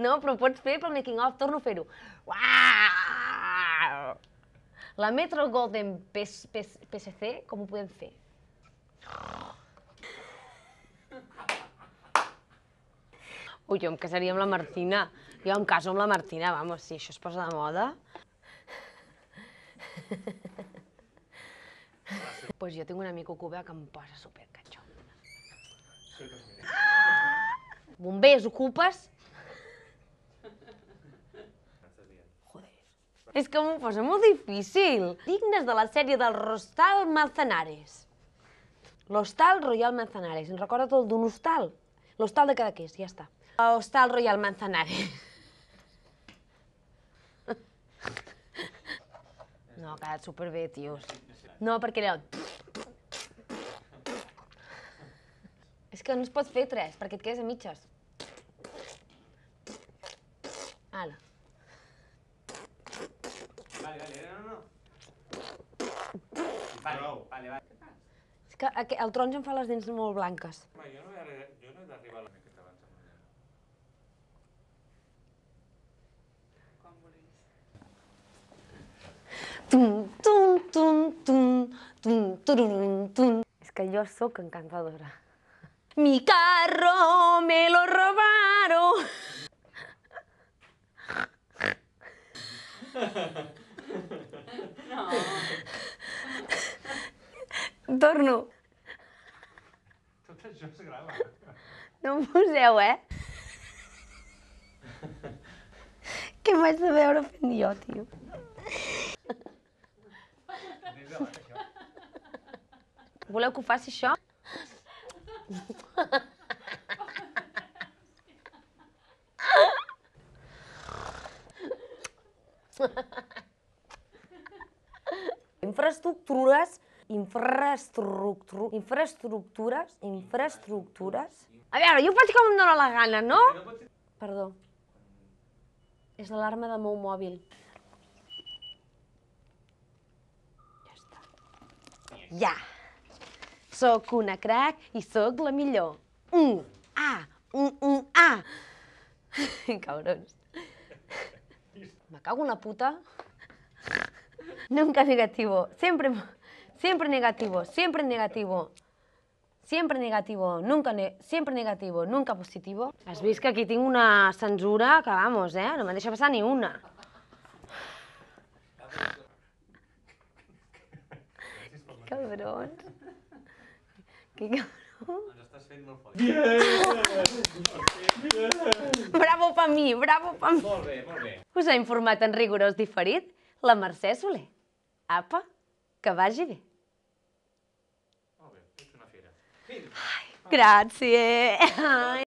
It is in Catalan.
No, però ho pots fer pel making of, torno a fer-ho. Uau! La Metro Golden PSC, com ho podem fer? Ui, jo em casaria amb la Martina. Jo em caso amb la Martina, vamos, si això es posa de moda. Pues jo tinc un amic cuba que em posa supercatxó. Bombers, ocupes? Joder. És que m'ho posa molt difícil. Dignes de la sèrie del Rostal Manzanares. L'Hostal Royal Manzanares. Em recorda tot d'un hostal. L'hostal de Cadaqués, ja està. Hostal Royal Manzanares. No, ha quedat superbé, tios. No, perquè era... És que no es pot fer tres, perquè et quedes a mitges. Ala. Vale, no. Vale. És que el taronja em fa les dents molt blanques. Jo no he d'arribar a la miqueta abans amb ella. Quan vulguis. És que jo sóc encantadora. Mi carro me lo robaron. No. Torno. Tot això es grava. No em poseu, Què m'haig de veure fent jo, tio? Voleu que ho faci això? Infraestructures... A veure, jo faig com em dóna la gana, no? Perdó. És l'alarma del meu mòbil. Ja està. Ja! Soc una crac i soc la millor. Cabrons. Me cago en la puta. Nunca negativo. Siempre negativo. Siempre negativo. Siempre negativo. Siempre negativo. Nunca positivo. Has vist que aquí tinc una censura que, vamos, no me'n deixa passar ni una. Cabrons. Que cabrón. Ens estàs fent molt fort. Bravo per mi, bravo per mi. Molt bé. Us ha informat en rigorós diferit la Mercè Soler. Apa, que vagi bé. Molt bé, ets una fera. Gràcies.